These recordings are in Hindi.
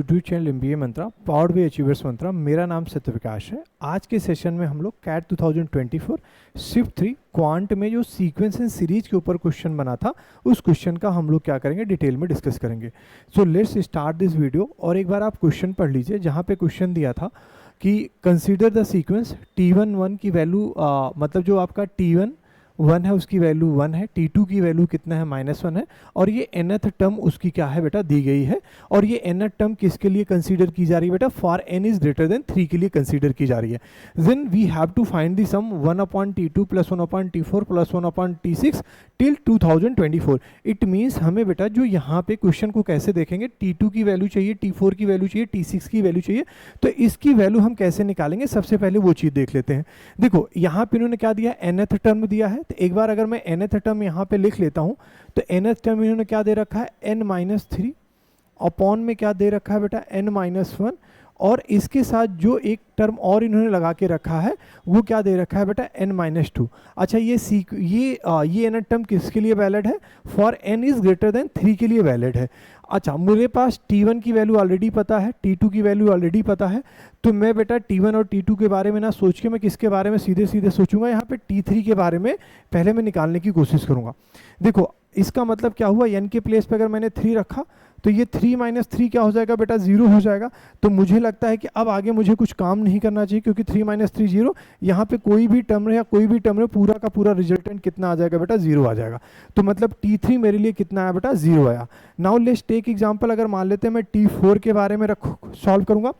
YouTube channel MBA Mantra powered by achievers Mantra. मेरा नाम सत्य विकास है। आज के सेशन में हम लोग कैट 2024 शिफ्ट 3 क्वांट में जो सीक्वेंस एंड सीरीज के ऊपर क्वेश्चन बना था उस क्वेश्चन का हम लोग क्या करेंगे, डिटेल में डिस्कस करेंगे। So let's start this video. और एक बार आप क्वेश्चन पढ़ लीजिए जहाँ पे क्वेश्चन दिया था कि कंसीडर द सीक्वेंस T1 की वैल्यू मतलब जो आपका T1 1 है उसकी वैल्यू 1 है, T2 की वैल्यू कितना है -1 है, और ये nth टर्म उसकी क्या है बेटा, दी गई है। और ये nth टर्म किसके लिए कंसीडर की जा रही है बेटा, for n is greater than 3 के लिए कंसीडर की जा रही है। Then we have to find the sum 1/T2 + 1/T4 + 1/T6 till 2024। It means हमें बेटा जो यहाँ पे क्वेश्चन को कैसे देखेंगे, T2 की वैल्यू चाहिए, T4 की वैल्यू चाहिए, T6 की वैल्यू चाहिए, तो इसकी वैल्यू हम कैसे निकालेंगे, सबसे पहले वो चीज़ देख लेते हैं। देखो यहाँ पे इन्होंने क्या दिया, nth टर्म दिया है। तो एक बार अगर मैं nth टर्म यहाँ पे लिख लेता हूँ तो nth टर्म इन्होंने क्या दे रखा है, n-3 अपॉन में क्या दे रखा है बेटा, n-1, और इसके साथ जो एक टर्म और इन्होंने लगा के रखा है वो क्या दे रखा है बेटा, n-2। अच्छा ये n टर्म किसके लिए वैलिड है, for n is greater than 3 के लिए वैलिड है। अच्छा मेरे पास T1 की वैल्यू ऑलरेडी पता है, T2 की वैल्यू ऑलरेडी पता है, तो मैं बेटा T1 और T2 के बारे में ना सोच के मैं किसके बारे में सीधे सीधे सोचूंगा, यहाँ पे T3 के बारे में पहले मैं निकालने की कोशिश करूँगा। देखो इसका मतलब क्या हुआ, n के प्लेस पे अगर मैंने 3 रखा तो ये 3 - 3 क्या हो जाएगा बेटा, 0 हो जाएगा। तो मुझे लगता है कि अब आगे मुझे कुछ काम नहीं करना चाहिए, क्योंकि 3 - 3 0, यहाँ पे कोई भी टर्म रहे या कोई भी टर्म रहे, पूरा का पूरा रिजल्टेंट कितना आ जाएगा बेटा, 0 आ जाएगा। तो मतलब T3 मेरे लिए कितना आया बेटा, 0 आया। नाउ लेट्स टेक एग्जांपल, अगर मान लेते हैं मैं T4 के बारे में सॉल्व करूंगा,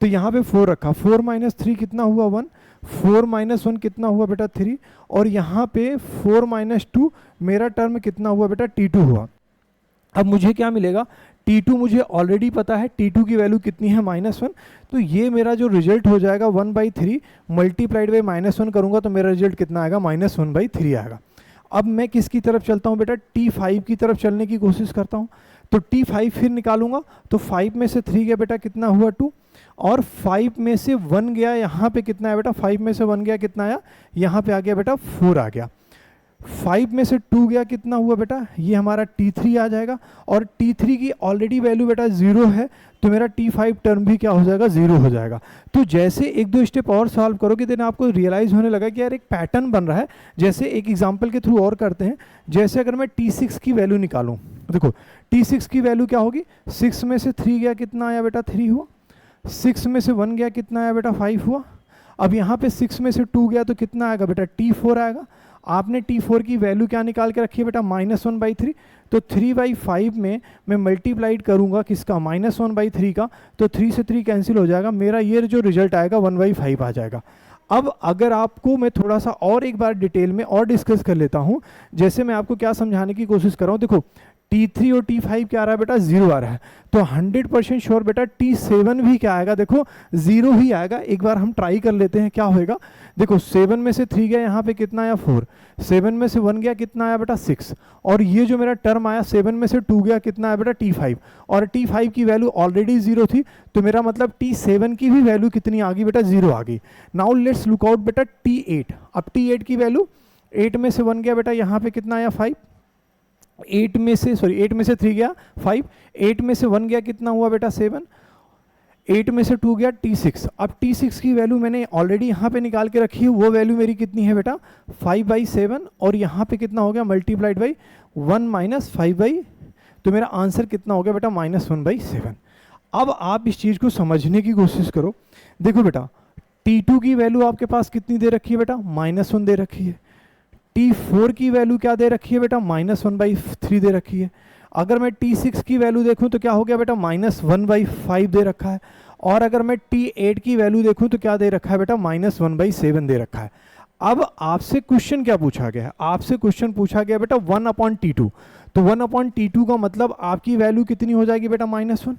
तो यहाँ पे 4 रखा, 4 - 3 कितना हुआ, 1, 4 - 1 कितना हुआ बेटा, 3, और यहाँ पे 4 - 2 मेरा टर्म कितना हुआ बेटा, T2 हुआ। अब मुझे क्या मिलेगा, T2 मुझे ऑलरेडी पता है, T2 की वैल्यू कितनी है, -1, तो ये मेरा जो रिजल्ट हो जाएगा 1/3 मल्टीप्लाइड बाई -1 करूंगा तो मेरा रिजल्ट कितना आएगा, -1/3 आएगा। अब मैं किसकी तरफ चलता हूँ बेटा, T5 की तरफ चलने की कोशिश करता हूँ। तो T5 फिर निकालूंगा तो 5 में से 3 गया बेटा, कितना हुआ, 2, और 5 में से 1 गया, यहाँ पे कितना है बेटा, 5 में से 1 गया, कितना आया, यहाँ पे आ गया बेटा 4 आ गया। 5 में से 2 गया, कितना हुआ बेटा, ये हमारा T3 आ जाएगा, और T3 की ऑलरेडी वैल्यू बेटा 0 है, तो मेरा T5 टर्म भी क्या हो जाएगा, 0 हो जाएगा। तो जैसे एक दो स्टेप और सॉल्व करोगे देन आपको रियलाइज होने लगा कि यार एक पैटर्न बन रहा है। जैसे एक एग्जांपल के थ्रू और करते हैं, जैसे अगर मैं T6 की वैल्यू निकालूं, देखो T6 की वैल्यू क्या होगी, 6 में से 3 गया, कितना आया बेटा, 3 हुआ, 6 में से 1 गया, कितना आया बेटा, 5 हुआ। अब यहाँ पे 6 में से 2 गया तो कितना आएगा बेटा, T4 आएगा। आपने T4 की वैल्यू क्या निकाल के रखी है बेटा, -1/3, तो 3/5 में मैं मल्टीप्लाइड करूंगा किसका, -1/3 का, तो 3 से 3 कैंसिल हो जाएगा, मेरा ये जो रिजल्ट आएगा 1/5 आ जाएगा। अब अगर आपको मैं थोड़ा सा और एक बार डिटेल में और डिस्कस कर लेता हूं, जैसे मैं आपको क्या समझाने की कोशिश कर रहा हूं, देखो T3 और T5 क्या आ रहा है बेटा, 0 आ रहा है, तो 100% श्योर बेटा T7 भी क्या आएगा, देखो 0 ही आएगा। एक बार हम ट्राई कर लेते हैं क्या होएगा। देखो 7 में से 3 गया, यहाँ पे कितना आया, 4, 7 में से 1 गया, कितना आया बेटा, 6, और ये जो मेरा टर्म आया 7 में से 2 गया, कितना आया बेटा, T5, और T5 की वैल्यू ऑलरेडी 0 थी, तो मेरा मतलब T7 की भी वैल्यू कितनी आ गई बेटा, 0 आ गई। नाउ लेट्स लुक आउट बेटा T8। अब T8 की वैल्यू, 8 में से 1 गया बेटा, यहाँ पे कितना आया, 5, 8 में से 3 गया, 5, 8 में से 1 गया, कितना हुआ बेटा, 7, 8 में से 2 गया, T6। अब T6 की वैल्यू मैंने ऑलरेडी यहाँ पे निकाल के रखी है, वो वैल्यू मेरी कितनी है बेटा, 5/7, और यहाँ पे कितना हो गया, मल्टीप्लाइड बाई 1 - 5/, तो मेरा आंसर कितना हो गया बेटा, -1/7। अब आप इस चीज़ को समझने की कोशिश करो। देखो बेटा T2 की वैल्यू आपके पास कितनी दे रखी है बेटा, -1 दे रखी है। T4 की वैल्यू क्या दे रखी है बेटा, -1/3 दे रखी है। अगर मैं T6 की वैल्यू देखूं तो क्या हो गया बेटा, -1/5 दे रखा है। और अगर मैं T8 की वैल्यू देखूं तो क्या दे रखा है बेटा, -1/7 दे रखा है। अब आपसे क्वेश्चन क्या पूछा गया है, आपसे क्वेश्चन पूछा गया बेटा 1/T2, तो 1/T2 का मतलब आपकी वैल्यू कितनी हो जाएगी बेटा, -1।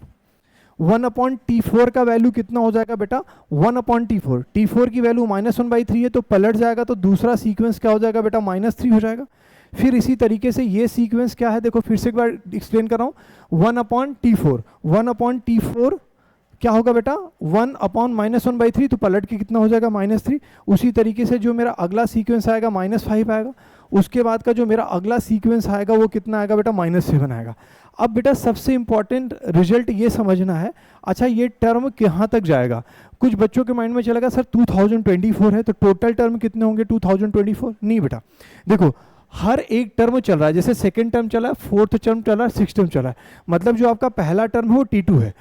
1/T4 का वैल्यू कितना हो जाएगा बेटा, 1/T4, T4 की वैल्यू -1/3 है, तो पलट जाएगा, तो दूसरा सीक्वेंस क्या हो जाएगा बेटा, -3 हो जाएगा। फिर इसी तरीके से ये सीक्वेंस क्या है, देखो फिर से एक बार एक्सप्लेन कर रहा हूँ, 1/T4, 1/T4 क्या होगा बेटा, 1/-1/3, तो पलट के कितना हो जाएगा, -3। उसी तरीके से जो मेरा अगला सीक्वेंस आएगा, -5 आएगा। उसके बाद का जो मेरा अगला सीक्वेंस आएगा वो कितना आएगा बेटा -7 आएगा। अब बेटा सबसे इंपॉर्टेंट रिजल्ट ये समझना है, अच्छा ये टर्म कहाँ तक जाएगा। कुछ बच्चों के माइंड में चलेगा सर 2024 है तो टोटल टर्म कितने होंगे 2024? नहीं बेटा, देखो हर एक टर्म चल रहा है, जैसे सेकेंड टर्म चला है, फोर्थ टर्म चला है, सिक्स टर्म चला है, मतलब जो आपका पहला टर्म है वो T2 है,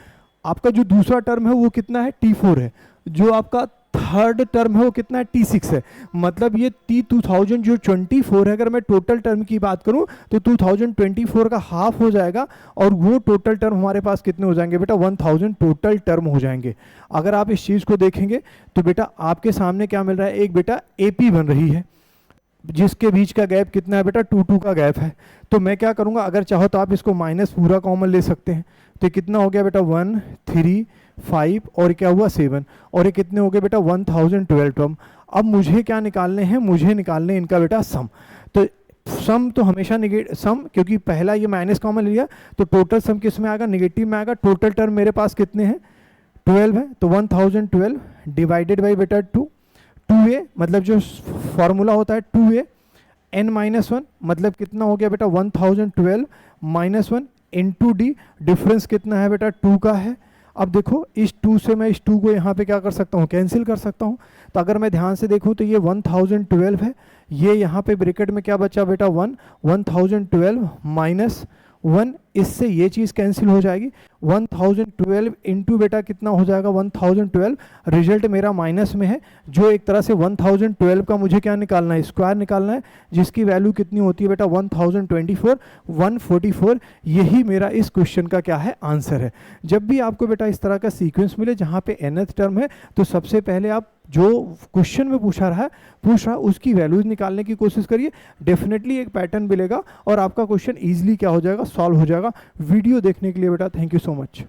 आपका जो दूसरा टर्म है वो कितना है T4 है, जो आपका थर्ड टर्म है वो कितना है T6 है। मतलब ये T2024 है, अगर मैं टोटल टर्म की बात करूं तो 2024 का हाफ हो जाएगा और वो टोटल टर्म हमारे पास कितने हो जाएंगे बेटा 1000 टोटल टर्म हो जाएंगे। अगर आप इस चीज़ को देखेंगे तो बेटा आपके सामने क्या मिल रहा है, एक बेटा AP बन रही है जिसके बीच का गैप कितना है बेटा 2 का गैप है। तो मैं क्या करूंगा, अगर चाहो तो आप इसको माइनस पूरा कॉमन ले सकते हैं, तो ये कितना हो गया बेटा 1 3 5 और क्या हुआ 7 और ये कितने हो गए बेटा 1012 टर्म। अब मुझे क्या निकालने हैं, मुझे निकालने इनका बेटा सम। तो सम तो हमेशा सम, क्योंकि पहला ये माइनस कॉमन लिया तो टोटल सम किस में आएगा, नेगेटिव में आएगा। टोटल टर्म मेरे पास कितने हैं 12 है, तो 1012 डिवाइडेड बाई बेटा 2a, मतलब जो फॉर्मूला होता है 2a n-1, मतलब कितना हो गया बेटा 1012 -1 इंटू डी, डिफरेंस कितना है बेटा 2 का है। अब देखो इस 2 से मैं इस 2 को यहाँ पे क्या कर सकता हूँ, कैंसिल कर सकता हूँ। तो अगर मैं ध्यान से देखूँ तो ये 1012 है, ये यहाँ पे ब्रैकेट में क्या बचा बेटा 1012 -1, इससे ये चीज़ कैंसिल हो जाएगी। 1012 इंटू बेटा कितना हो जाएगा 1012, रिजल्ट मेरा माइनस में है, जो एक तरह से 1012 का मुझे क्या निकालना है, स्क्वायर निकालना है, जिसकी वैल्यू कितनी होती है बेटा 1024 144। यही मेरा इस क्वेश्चन का क्या है, आंसर है। जब भी आपको बेटा इस तरह का सीक्वेंस मिले जहाँ पे nth टर्म है, तो सबसे पहले आप जो क्वेश्चन में पूछ रहा है उसकी वैल्यूज निकालने की कोशिश करिए, डेफिनेटली एक पैटर्न मिलेगा और आपका क्वेश्चन ईजिली क्या हो जाएगा, सॉल्व हो जाएगा। वीडियो देखने के लिए बेटा थैंक यू सो मच।